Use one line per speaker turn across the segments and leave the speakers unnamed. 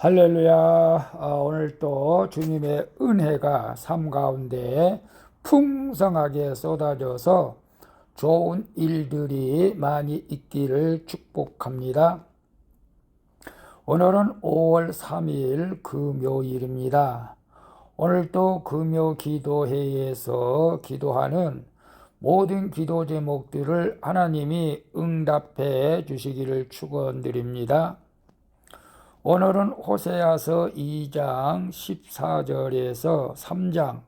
할렐루야. 오늘 또 주님의 은혜가 삶 가운데 풍성하게 쏟아져서 좋은 일들이 많이 있기를 축복합니다. 오늘은 5월 3일 금요일입니다. 오늘도 금요 기도회에서 기도하는 모든 기도 제목들을 하나님이 응답해 주시기를 축원드립니다. 오늘은 호세아서 2장 14절에서 3장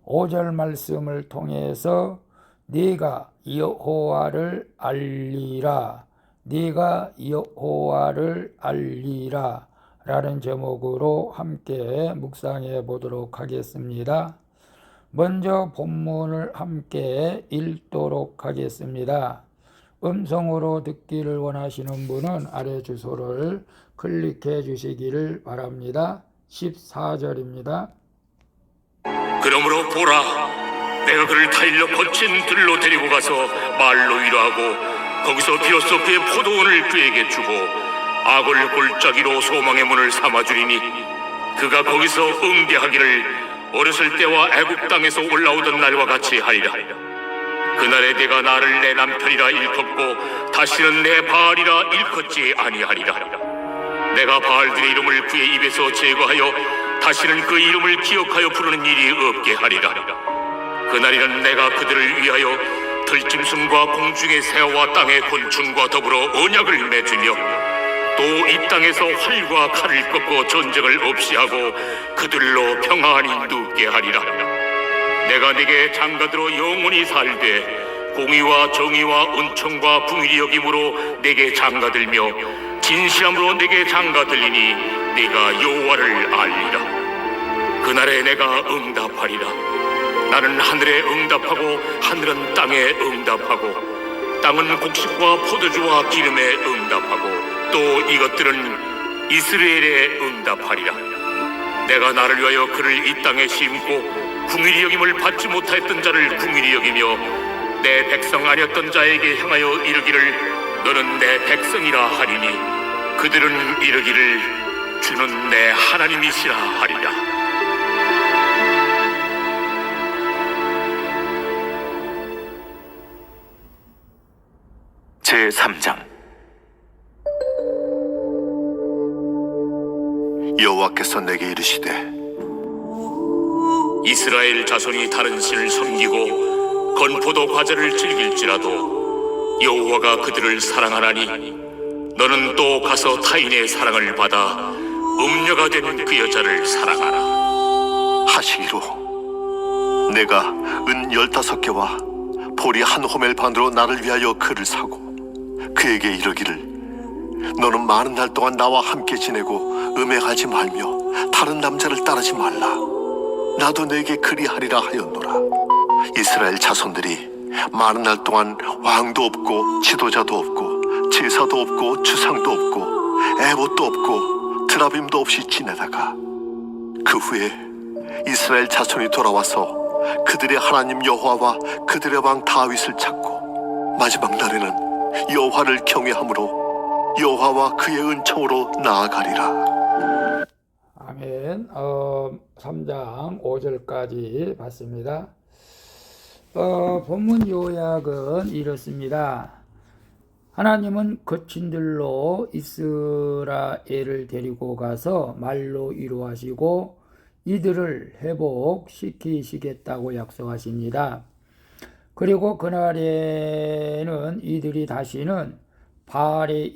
5절 말씀을 통해서 네가 여호와를 알리라, 네가 여호와를 알리라 라는 제목으로 함께 묵상해 보도록 하겠습니다. 먼저 본문을 함께 읽도록 하겠습니다. 음성으로 듣기를 원하시는 분은 아래 주소를 클릭해 주시기를 바랍니다. 14절입니다.
그러므로 보라, 내가 그를 타일러 거친 들로 데리고 가서 말로 위로하고 거기서 비로소 그의 포도원을 그에게 주고 악을 골짜기로 소망의 문을 삼아주리니 그가 거기서 응대하기를 어렸을 때와 애굽 땅에서 올라오던 날과 같이 하리라. 그날에 내가 나를 내 남편이라 일컫고 다시는 내 바알이라 일컫지 아니하리라. 내가 바알들의 이름을 그의 입에서 제거하여 다시는 그 이름을 기억하여 부르는 일이 없게 하리라. 그날에는 내가 그들을 위하여 들짐승과 공중의 새와 땅의 곤충과 더불어 언약을 맺으며 또 이 땅에서 활과 칼을 꺾고 전쟁을 없이 하고 그들로 평안히 눕게 하리라. 내가 네게 장가들어 영원히 살되 공의와 정의와 은총과 긍휼히 여김으로 네게 장가들며 진실함으로 네게 장가들리니 네가 여호와를 알리라. 그날에 내가 응답하리라. 나는 하늘에 응답하고 하늘은 땅에 응답하고 땅은 곡식과 포도주와 기름에 응답하고 또 이것들은 이스라엘에 응답하리라. 내가 나를 위하여 그를 이 땅에 심고 긍휼히 여김을 받지 못하였던 자를 긍휼히 여기며 내 백성 아니었던 자에게 향하여 이르기를 너는 내 백성이라 하리니 그들은 이르기를 주는 내 하나님이시라 하리라.
제3장. 여호와께서 내게 이르시되
이스라엘 자손이 다른 신을 섬기고 건포도 과자를 즐길지라도 여호와가 그들을 사랑하나니 너는 또 가서 타인의 사랑을 받아 음녀가 된 그 여자를 사랑하라.
하시기로 내가 은 15개와 보리 한 호멜 반으로 나를 위하여 그를 사고 그에게 이르기를 너는 많은 날 동안 나와 함께 지내고 음행하지 말며 다른 남자를 따르지 말라. 나도 내게 그리하리라 하였노라. 이스라엘 자손들이 많은 날 동안 왕도 없고 지도자도 없고 제사도 없고 주상도 없고 에봇도 없고 드라빔도 없이 지내다가 그 후에 이스라엘 자손이 돌아와서 그들의 하나님 여호와와 그들의 왕 다윗을 찾고 마지막 날에는 여호와를 경외함으로 여호와와 그의 은총으로 나아가리라.
아멘. 3장 5절까지 봤습니다. 본문 요약은 이렇습니다. 하나님은 거친 들로 이스라엘을 데리고 가서 말로 위로하시고 이들을 회복시키시겠다고 약속하십니다. 그리고 그날에는 이들이 다시는 바알의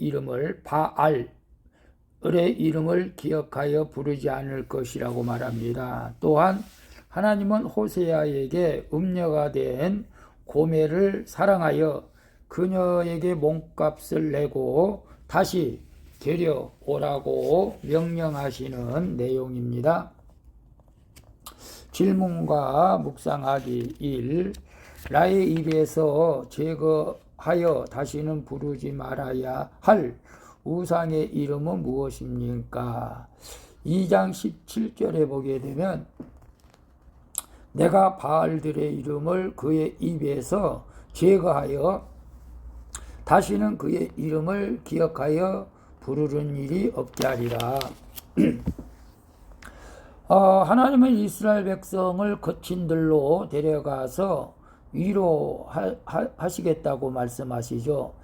이름을 기억하여 부르지 않을 것이라고 말합니다. 또한 하나님은 호세아에게 음녀가 된 고멜을 사랑하여 그녀에게 몸값을 내고 다시 데려오라고 명령하시는 내용입니다. 질문과 묵상하기 1. 나의 입에서 제거하여 다시는 부르지 말아야 할 우상의 이름은 무엇입니까? 2장 17절에 보게 되면 내가 바알들의 이름을 그의 입에서 제거하여 다시는 그의 이름을 기억하여 부르는 일이 없게 하리라. 하나님은 이스라엘 백성을 거친들로 데려가서 위로하시겠다고 말씀하시죠.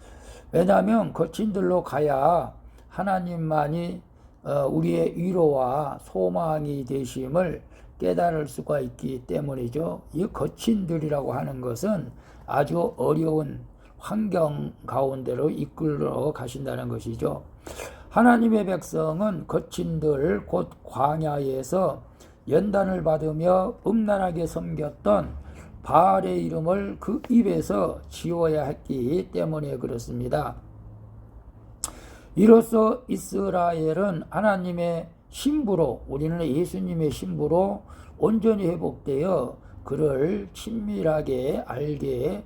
왜냐하면 거친들로 가야 하나님만이 우리의 위로와 소망이 되심을 깨달을 수가 있기 때문이죠. 이 거친들이라고 하는 것은 아주 어려운 환경 가운데로 이끌어 가신다는 것이죠. 하나님의 백성은 거친들 곧 광야에서 연단을 받으며 음란하게 섬겼던 바알의 이름을 그 입에서 지워야 했기 때문에 그렇습니다. 이로써 이스라엘은 하나님의 신부로, 우리는 예수님의 신부로 온전히 회복되어 그를 친밀하게 알게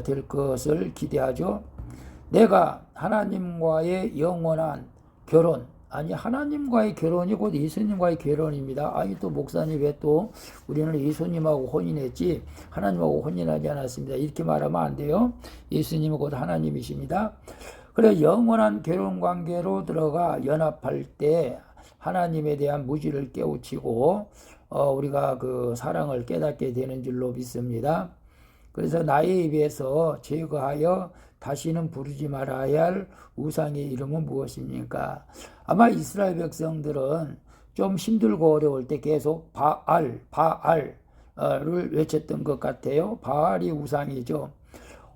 될 것을 기대하죠. 내가 하나님과의 영원한 결혼, 아니 하나님과의 결혼이 곧 예수님과의 결혼입니다. 아니 또 목사님 왜 또 우리는 예수님하고 혼인했지 하나님하고 혼인하지 않았습니다. 이렇게 말하면 안 돼요. 예수님은 곧 하나님이십니다. 그래 영원한 결혼관계로 들어가 연합할 때 하나님에 대한 무지를 깨우치고 우리가 그 사랑을 깨닫게 되는 줄로 믿습니다. 그래서 나의 입에서 제거하여 다시는 부르지 말아야 할 우상의 이름은 무엇입니까? 아마 이스라엘 백성들은 좀 힘들고 어려울 때 계속 바알을 외쳤던 것 같아요. 바알이 우상이죠.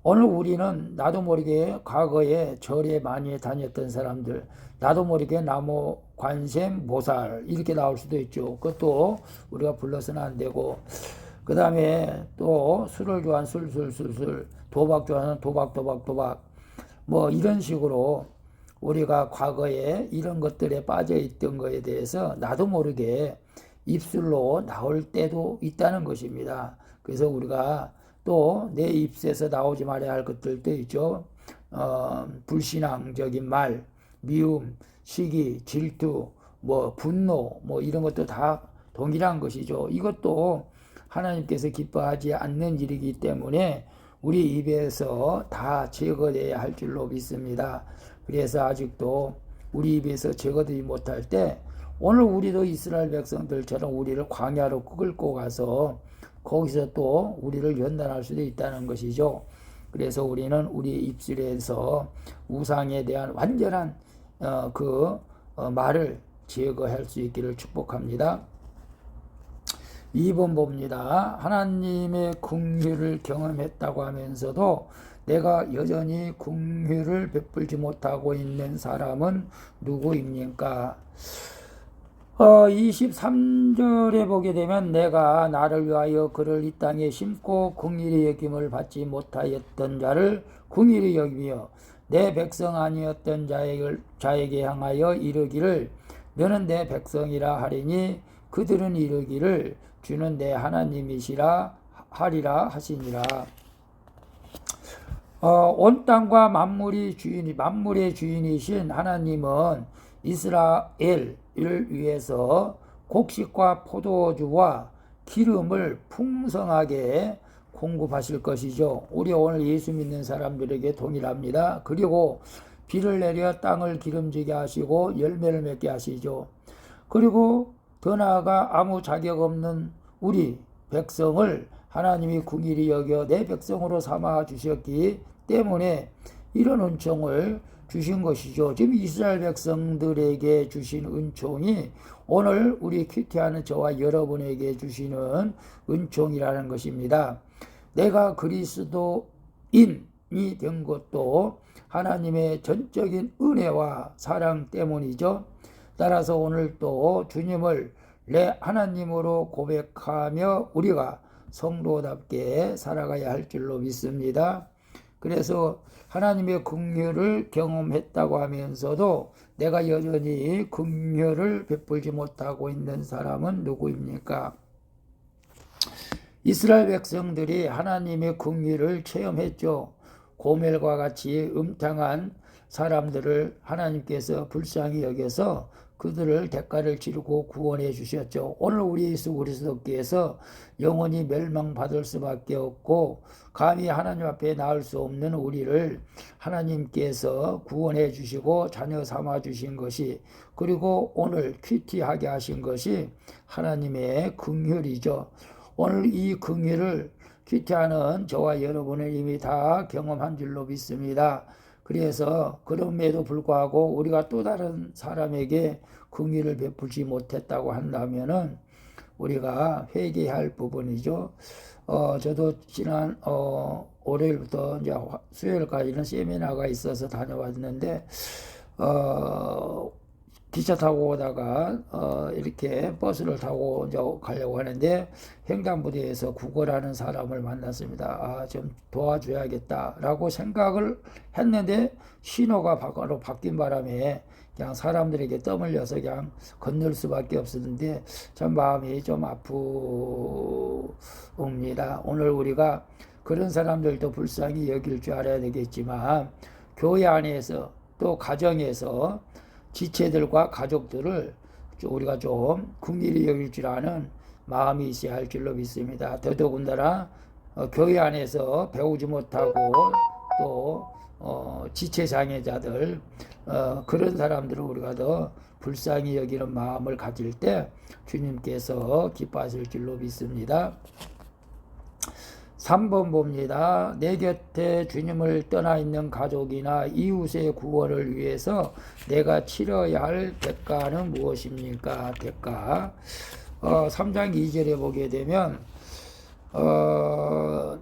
오늘 우리는 나도 모르게 과거에 절에 많이 다녔던 사람들, 나도 모르게 나무 관셈 모살 이렇게 나올 수도 있죠. 그것도 우리가 불러서는 안 되고, 그 다음에 또 술을 좋아하는 술, 도박 좋아하는 도박, 뭐 이런 식으로 우리가 과거에 이런 것들에 빠져 있던 것에 대해서 나도 모르게 입술로 나올 때도 있다는 것입니다. 그래서 우리가 또 내 입에서 나오지 말아야 할 것들도 있죠. 불신앙적인 말, 미움, 시기, 질투, 뭐 분노, 뭐 이런 것도 다 동일한 것이죠. 이것도 하나님께서 기뻐하지 않는 일이기 때문에 우리 입에서 다 제거돼야 할 줄로 믿습니다. 그래서 아직도 우리 입에서 제거되지 못할 때 오늘 우리도 이스라엘 백성들처럼 우리를 광야로 끌고 가서 거기서 또 우리를 연단할 수도 있다는 것이죠. 그래서 우리는 우리 입술에서 우상에 대한 완전한 말을 제거할 수 있기를 축복합니다. 2번 봅니다. 하나님의 긍휼을 경험했다고 하면서도 내가 여전히 긍휼을 베풀지 못하고 있는 사람은 누구입니까? 23절에 보게 되면 내가 나를 위하여 그를 이 땅에 심고 긍휼히 여김을 받지 못하였던 자를 긍휼히 여기며 내 백성 아니었던 자에게 향하여 이르기를 너는 내 백성이라 하리니 그들은 이르기를 주는 내 하나님이시라 하리라 하시니라. 온 땅과 만물의 주인이신 하나님은 이스라엘을 위해서 곡식과 포도주와 기름을 풍성하게 공급하실 것이죠. 우리 오늘 예수 믿는 사람들에게 동일합니다. 그리고 비를 내려 땅을 기름지게 하시고 열매를 맺게 하시죠. 그리고 더 나아가 아무 자격 없는 우리 백성을 하나님이 긍휼히 여겨 내 백성으로 삼아 주셨기 때문에 이런 은총을 주신 것이죠. 지금 이스라엘 백성들에게 주신 은총이 오늘 우리 큐티하는 저와 여러분에게 주시는 은총이라는 것입니다. 내가 그리스도인이 된 것도 하나님의 전적인 은혜와 사랑 때문이죠. 따라서 오늘 또 주님을 내 하나님으로 고백하며 우리가 성도답게 살아가야 할 줄로 믿습니다. 그래서 하나님의 긍휼을 경험했다고 하면서도 내가 여전히 긍휼을 베풀지 못하고 있는 사람은 누구입니까? 이스라엘 백성들이 하나님의 긍휼을 체험했죠. 고멜과 같이 음탕한 사람들을 하나님께서 불쌍히 여겨서 그들을 대가를 치르고 구원해 주셨죠. 오늘 우리 예수 그리스도께서 영원히 멸망받을 수밖에 없고 감히 하나님 앞에 나올 수 없는 우리를 하나님께서 구원해 주시고 자녀 삼아 주신 것이, 그리고 오늘 큐티하게 하신 것이 하나님의 긍휼이죠. 오늘 이 긍휼을 큐티하는 저와 여러분은 이미 다 경험한 줄로 믿습니다. 그래서 그럼에도 불구하고 우리가 또 다른 사람에게 긍휼을 베풀지 못했다고 한다면은 우리가 회개할 부분이죠. 저도 지난 월요일부터 이제 수요일까지는 세미나가 있어서 다녀왔는데 기차 타고 오다가 이렇게 버스를 타고 이제 가려고 하는데 횡단보도에서 구걸하는 사람을 만났습니다. 좀 도와줘야겠다라고 생각을 했는데 신호가 바로 바뀐 바람에 그냥 사람들에게 떠밀려서 그냥 건널 수밖에 없었는데 참 마음이 좀 아픕니다. 오늘 우리가 그런 사람들도 불쌍히 여길 줄 알아야 되겠지만 교회 안에서 또 가정에서 지체들과 가족들을 우리가 좀 긍휼히 여길 줄 아는 마음이 있어야 할 줄로 믿습니다. 더더군다나 교회 안에서 배우지 못하고 또 지체장애자들 그런 사람들을 우리가 더 불쌍히 여기는 마음을 가질 때 주님께서 기뻐하실 줄로 믿습니다. 3번 봅니다. 내 곁에 주님을 떠나 있는 가족이나 이웃의 구원을 위해서 내가 치러야 할 대가는 무엇입니까? 대가. 3장 2절에 보게 되면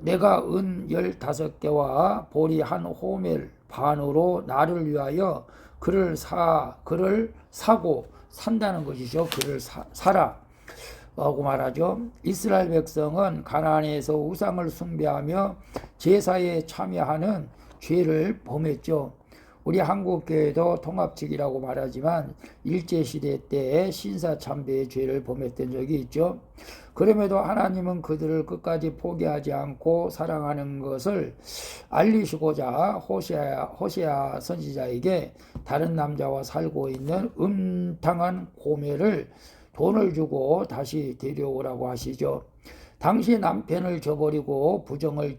내가 은 15개와 보리 한 호멜 반으로 나를 위하여 그를 사고 산다는 것이죠. 그를 사라 라고 말하죠. 이스라엘 백성은 가나안에서 우상을 숭배하며 제사에 참여하는 죄를 범했죠. 우리 한국교회도 통합측이라고 말하지만 일제시대 때 신사참배의 죄를 범했던 적이 있죠. 그럼에도 하나님은 그들을 끝까지 포기하지 않고 사랑하는 것을 알리시고자 호세아 선지자에게 다른 남자와 살고 있는 음탕한 고매를 돈을 주고 다시 데려오라고 하시죠. 당시 남편을 저버리고 부정을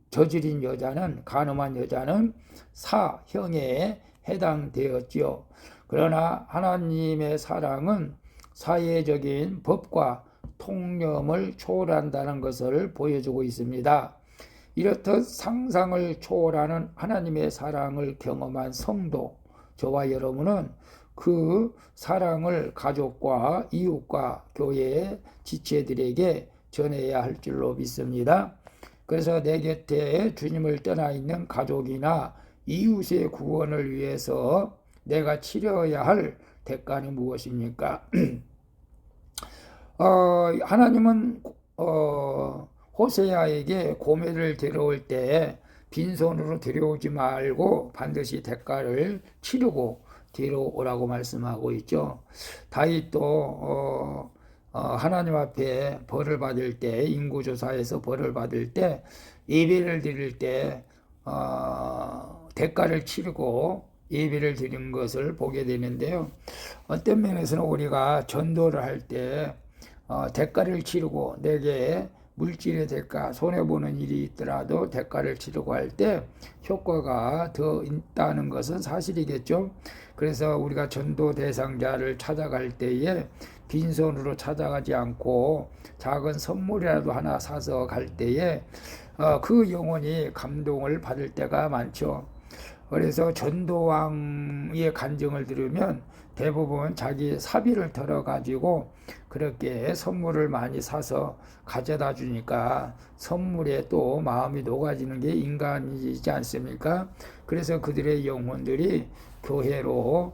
저지른 여자는, 간음한 여자는 사형에 해당되었지요. 그러나 하나님의 사랑은 사회적인 법과 통념을 초월한다는 것을 보여주고 있습니다. 이렇듯 상상을 초월하는 하나님의 사랑을 경험한 성도, 저와 여러분은 그 사랑을 가족과 이웃과 교회의 지체들에게 전해야 할 줄로 믿습니다. 그래서 내 곁에 주님을 떠나 있는 가족이나 이웃의 구원을 위해서 내가 치러야 할 대가는 무엇입니까? 하나님은 호세아에게 고매를 데려올 때 빈손으로 데려오지 말고 반드시 대가를 치르고 데려오라고 말씀하고 있죠. 다윗도 하나님 앞에 벌을 받을 때, 인구조사에서 벌을 받을 때, 예배를 드릴 때 대가를 치르고 예배를 드린 것을 보게 되는데요. 어떤 면에서는 우리가 전도를 할 때 대가를 치르고 내게 물질의 대가, 손해보는 일이 있더라도 대가를 치르고 할 때 효과가 더 있다는 것은 사실이겠죠. 그래서 우리가 전도 대상자를 찾아갈 때에 빈손으로 찾아가지 않고 작은 선물이라도 하나 사서 갈 때에 그 영혼이 감동을 받을 때가 많죠. 그래서 전도왕의 간증을 들으면 대부분 자기 사비를 털어가지고 그렇게 선물을 많이 사서 가져다 주니까 선물에 또 마음이 녹아지는 게 인간이지 않습니까? 그래서 그들의 영혼들이 교회로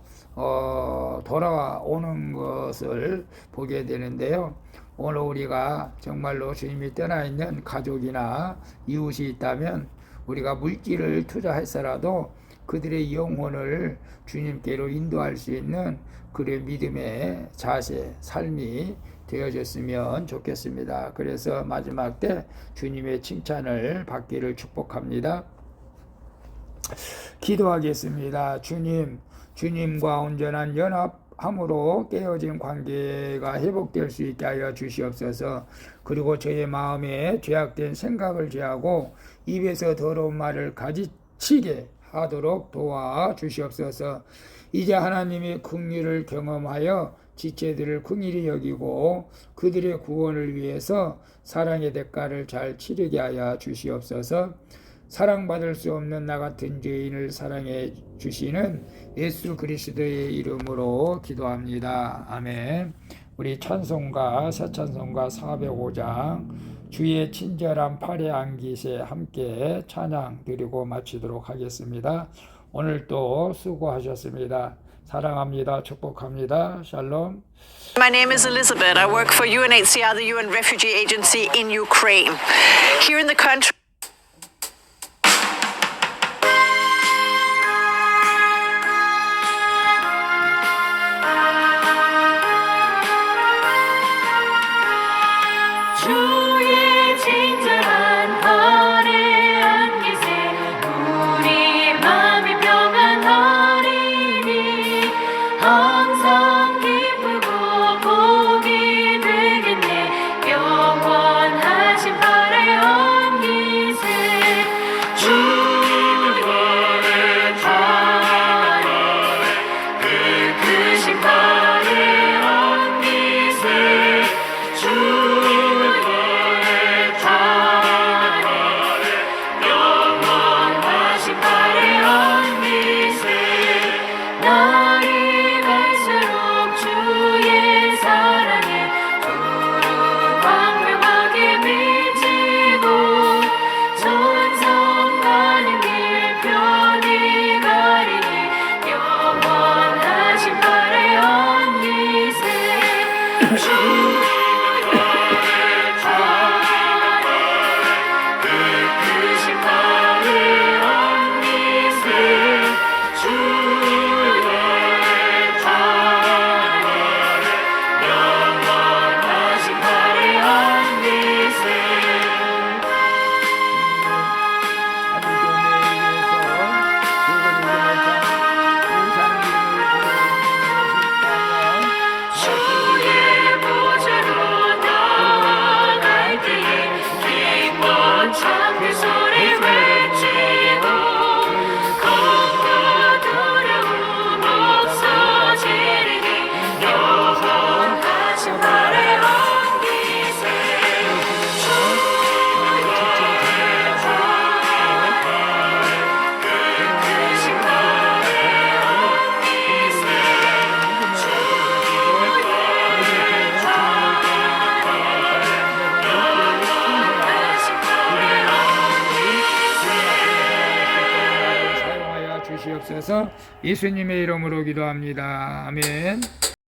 돌아오는 것을 보게 되는데요. 오늘 우리가 정말로 주님이 떠나 있는 가족이나 이웃이 있다면 우리가 물질을 투자해서라도 그들의 영혼을 주님께로 인도할 수 있는 그의 믿음의 자세, 삶이 되어졌으면 좋겠습니다. 그래서 마지막 때 주님의 칭찬을 받기를 축복합니다. 기도하겠습니다. 주님과 온전한 연합 함으로 깨어진 관계가 회복될 수 있게 하여 주시옵소서. 그리고 저의 마음에 죄악된 생각을 제하고 입에서 더러운 말을 가지치게 하도록 도와 주시옵소서. 이제 하나님의 긍휼을 경험하여 지체들을 긍휼히 여기고 그들의 구원을 위해서 사랑의 대가를 잘 치르게 하여 주시옵소서. 사랑받을 수 없는 나 같은 죄인을 사랑해 주시는 예수 그리스도의 이름으로 기도합니다. 아멘. 우리 찬송가 새 찬송가 405장 주의 친절한 팔에 안기세 함께 찬양 드리고 마치도록 하겠습니다. 오늘도 수고하셨습니다. 사랑합니다. 축복합니다. 샬롬.
My name is Elizabeth. I work for UNHCR, the UN Refugee Agency in Ukraine. Here in the country,
주의 친절한 팔에 안기세 우리 맘이 평안하리니 항상 기쁘고 복이 되겠네 영원하신 팔에 안기세 주의 팔에 그 크신 팔에 안기세 주의 날이 갈수록 주의 사랑에 두루 광명하게 비치고 천성 가는 길 편히 가리니 영원하신 팔에 안기세 주의 그 크신 팔에 안기세 창그 소리 외치고 겁과 두려움 없어지리니 영원하신 팔에 안기세 주의 그 크신 팔에 안기세
사용하여 주시옵소서. 예수님의 이름으로 기도합니다. 아멘.